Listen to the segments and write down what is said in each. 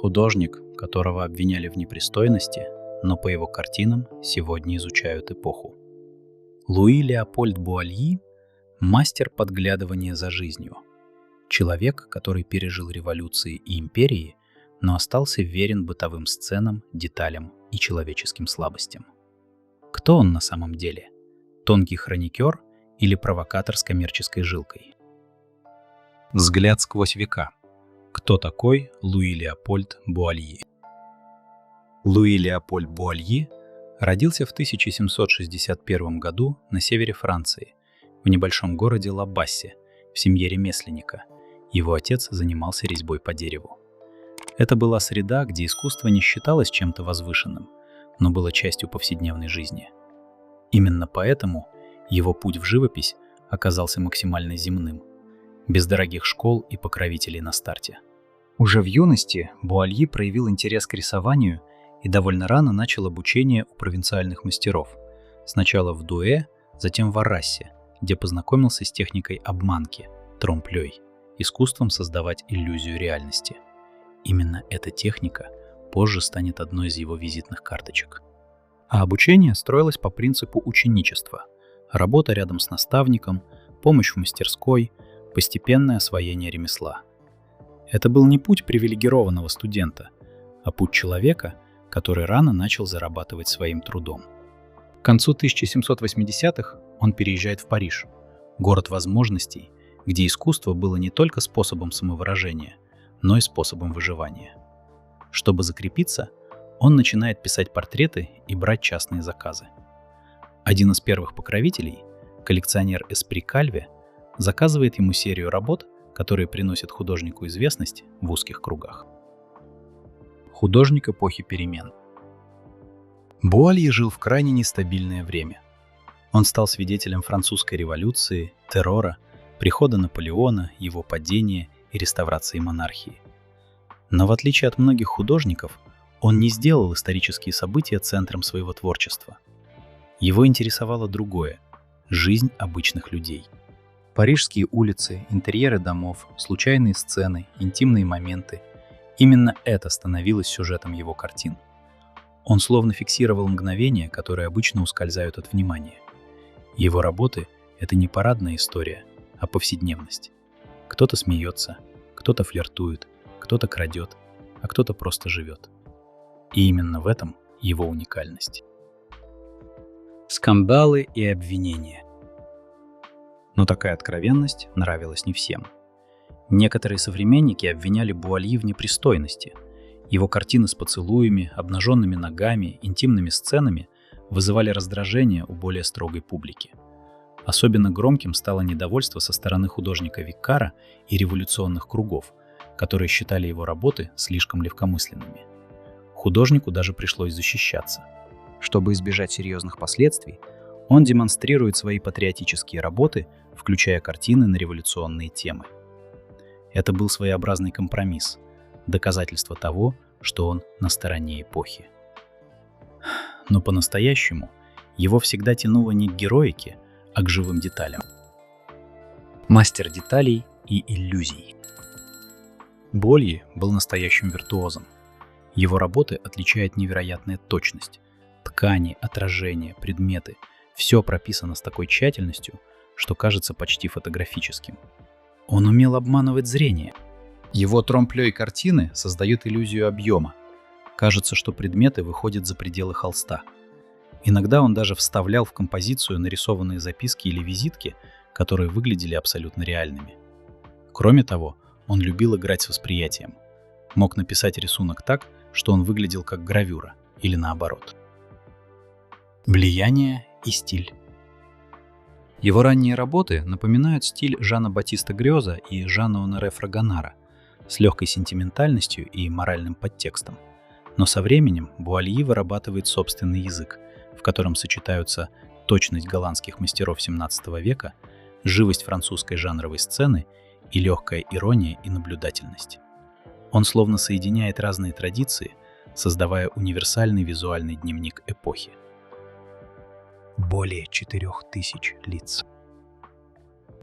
Художник, которого обвиняли в непристойности, но по его картинам сегодня изучают эпоху. Луи Леопольд Буальи – мастер подглядывания за жизнью. Человек, который пережил революции и империи, но остался верен бытовым сценам, деталям и человеческим слабостям. Кто он на самом деле? Тонкий хроникер или провокатор с коммерческой жилкой? Взгляд сквозь века. Кто такой Луи Леопольд Буальи? Луи Леопольд Буальи родился в 1761 году на севере Франции, в небольшом городе Ла-Бассе, в семье ремесленника. Его отец занимался резьбой по дереву. Это была среда, где искусство не считалось чем-то возвышенным, но было частью повседневной жизни. Именно поэтому его путь в живопись оказался максимально земным, без дорогих школ и покровителей на старте. Уже в юности Буальи проявил интерес к рисованию и довольно рано начал обучение у провинциальных мастеров. Сначала в Дуэ, затем в Аррасе, где познакомился с техникой обманки, тромплёй, искусством создавать иллюзию реальности. Именно эта техника позже станет одной из его визитных карточек. А обучение строилось по принципу ученичества. Работа рядом с наставником, помощь в мастерской, постепенное освоение ремесла. Это был не путь привилегированного студента, а путь человека, который рано начал зарабатывать своим трудом. К концу 1780-х он переезжает в Париж, город возможностей, где искусство было не только способом самовыражения, но и способом выживания. Чтобы закрепиться, он начинает писать портреты и брать частные заказы. Один из первых покровителей, коллекционер Эспри Кальве, заказывает ему серию работ, которые приносят художнику известность в узких кругах. Художник эпохи перемен. Буальи жил в крайне нестабильное время. Он стал свидетелем французской революции, террора, прихода Наполеона, его падения и реставрации монархии. Но в отличие от многих художников, он не сделал исторические события центром своего творчества. Его интересовало другое – жизнь обычных людей. Парижские улицы, интерьеры домов, случайные сцены, интимные моменты – именно это становилось сюжетом его картин. Он словно фиксировал мгновения, которые обычно ускользают от внимания. Его работы – это не парадная история, а повседневность. Кто-то смеется, кто-то флиртует, кто-то крадет, а кто-то просто живет. И именно в этом его уникальность. Скандалы и обвинения. Но такая откровенность нравилась не всем. Некоторые современники обвиняли Буальи в непристойности. Его картины с поцелуями, обнаженными ногами, интимными сценами вызывали раздражение у более строгой публики. Особенно громким стало недовольство со стороны художника Виккара и революционных кругов, которые считали его работы слишком легкомысленными. Художнику даже пришлось защищаться. Чтобы избежать серьезных последствий, он демонстрирует свои патриотические работы, включая картины на революционные темы. Это был своеобразный компромисс, доказательство того, что он на стороне эпохи. Но по-настоящему его всегда тянуло не к героике, а к живым деталям. Мастер деталей и иллюзий. Буальи был настоящим виртуозом. Его работы отличает невероятная точность. Ткани, отражения, предметы – все прописано с такой тщательностью, что кажется почти фотографическим. Он умел обманывать зрение. Его тромплёй картины создают иллюзию объема. Кажется, что предметы выходят за пределы холста. Иногда он даже вставлял в композицию нарисованные записки или визитки, которые выглядели абсолютно реальными. Кроме того, он любил играть с восприятием. Мог написать рисунок так, что он выглядел как гравюра, или наоборот. Влияние и стиль. Его ранние работы напоминают стиль Жана Батиста Грёза и Жана-Оноре Фрагонара с легкой сентиментальностью и моральным подтекстом. Но со временем Буальи вырабатывает собственный язык, в котором сочетаются точность голландских мастеров XVII века, живость французской жанровой сцены и легкая ирония и наблюдательность. Он словно соединяет разные традиции, создавая универсальный визуальный дневник эпохи. Более 4000 лиц.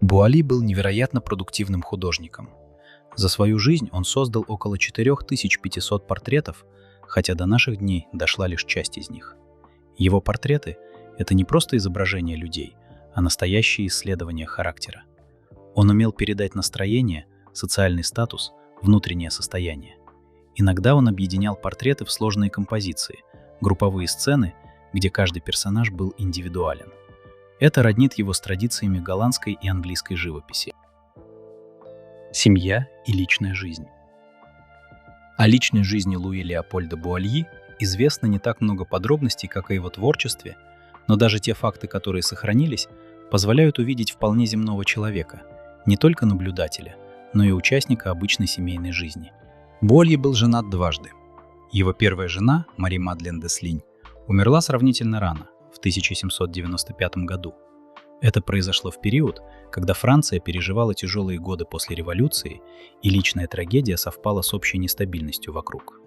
Буальи был невероятно продуктивным художником. За свою жизнь он создал около 4500 портретов, хотя до наших дней дошла лишь часть из них. Его портреты — это не просто изображения людей, а настоящие исследования характера. Он умел передать настроение, социальный статус, внутреннее состояние. Иногда он объединял портреты в сложные композиции, групповые сцены, где каждый персонаж был индивидуален. Это роднит его с традициями голландской и английской живописи. Семья и личная жизнь. О личной жизни Луи Леопольда Буальи известно не так много подробностей, как о его творчестве, но даже те факты, которые сохранились, позволяют увидеть вполне земного человека, не только наблюдателя, но и участника обычной семейной жизни. Буальи был женат дважды. Его первая жена, Мари Мадлен де Слинь, умерла сравнительно рано, в 1795 году. Это произошло в период, когда Франция переживала тяжелые годы после революции, и личная трагедия совпала с общей нестабильностью вокруг.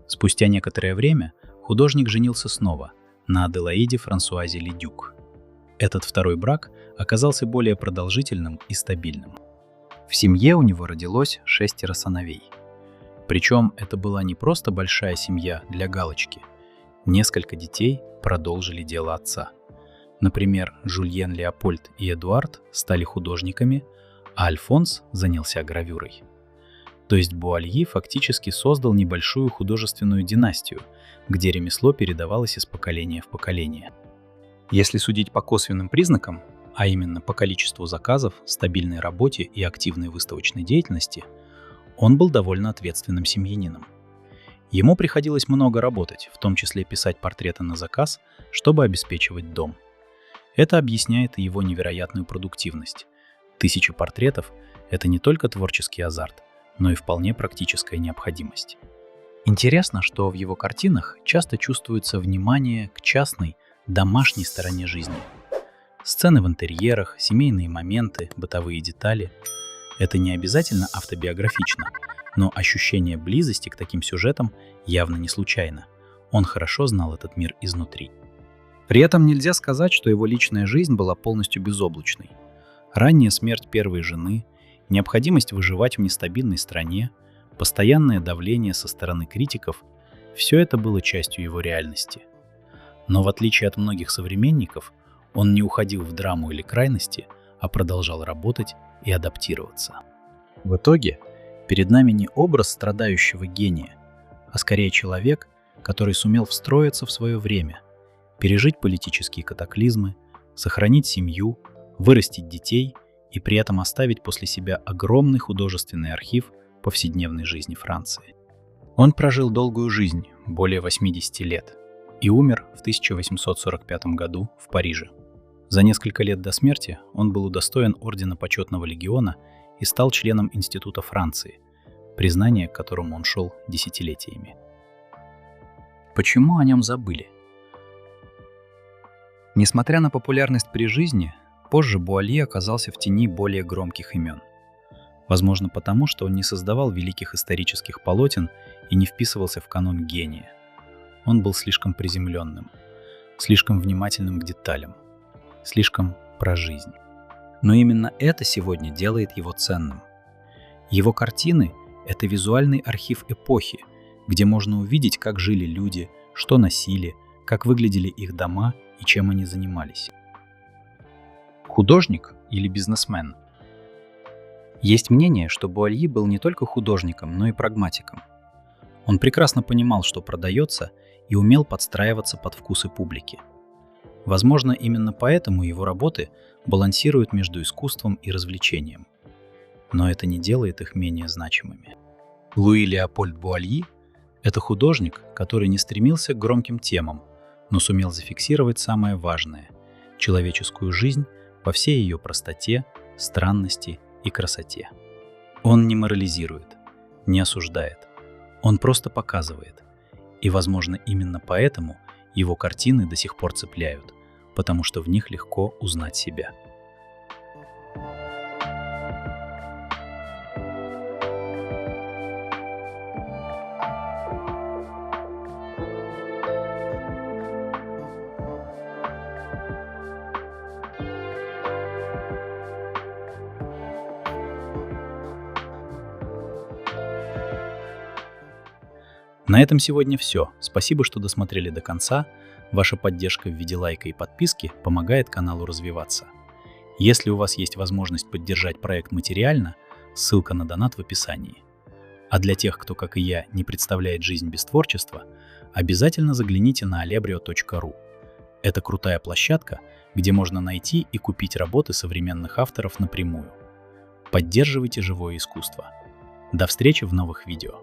Спустя некоторое время художник женился снова на Аделаиде Франсуазе Ледюк. Этот второй брак оказался более продолжительным и стабильным. В семье у него родилось 6 сыновей. Причем это была не просто большая семья для галочки. Несколько детей продолжили дело отца. Например, Жюльен Леопольд и Эдуард стали художниками, а Альфонс занялся гравюрой. То есть Буальи фактически создал небольшую художественную династию, где ремесло передавалось из поколения в поколение. Если судить по косвенным признакам, а именно по количеству заказов, стабильной работе и активной выставочной деятельности, он был довольно ответственным семьянином. Ему приходилось много работать, в том числе писать портреты на заказ, чтобы обеспечивать дом. Это объясняет и его невероятную продуктивность. 1000 портретов — это не только творческий азарт, но и вполне практическая необходимость. Интересно, что в его картинах часто чувствуется внимание к частной, домашней стороне жизни. Сцены в интерьерах, семейные моменты, бытовые детали — это не обязательно автобиографично, но ощущение близости к таким сюжетам явно не случайно. Он хорошо знал этот мир изнутри. При этом нельзя сказать, что его личная жизнь была полностью безоблачной. Ранняя смерть первой жены, необходимость выживать в нестабильной стране, постоянное давление со стороны критиков – все это было частью его реальности. Но в отличие от многих современников, он не уходил в драму или крайности, а продолжал работать и адаптироваться. В итоге перед нами не образ страдающего гения, а скорее человек, который сумел встроиться в свое время, пережить политические катаклизмы, сохранить семью, вырастить детей и при этом оставить после себя огромный художественный архив повседневной жизни Франции. Он прожил долгую жизнь, более 80 лет, и умер в 1845 году в Париже. За несколько лет до смерти он был удостоен Ордена Почетного Легиона и стал членом Института Франции, признание к которому он шел десятилетиями. Почему о нем забыли? Несмотря на популярность при жизни, позже Буальи оказался в тени более громких имен. Возможно, потому, что он не создавал великих исторических полотен и не вписывался в канон гения. Он был слишком приземленным, слишком внимательным к деталям, слишком про жизнь. Но именно это сегодня делает его ценным. Его картины — это визуальный архив эпохи, где можно увидеть, как жили люди, что носили, как выглядели их дома и чем они занимались. Художник или бизнесмен? Есть мнение, что Буальи был не только художником, но и прагматиком. Он прекрасно понимал, что продается, и умел подстраиваться под вкусы публики. Возможно, именно поэтому его работы балансируют между искусством и развлечением. Но это не делает их менее значимыми. Луи Леопольд Буальи — это художник, который не стремился к громким темам, но сумел зафиксировать самое важное — человеческую жизнь во всей ее простоте, странности и красоте. Он не морализирует, не осуждает, он просто показывает. И, возможно, именно поэтому его картины до сих пор цепляют, потому что в них легко узнать себя. На этом сегодня все. Спасибо, что досмотрели до конца. Ваша поддержка в виде лайка и подписки помогает каналу развиваться. Если у вас есть возможность поддержать проект материально, ссылка на донат в описании. А для тех, кто, как и я, не представляет жизнь без творчества, обязательно загляните на alebrio.ru. Это крутая площадка, где можно найти и купить работы современных авторов напрямую. Поддерживайте живое искусство. До встречи в новых видео.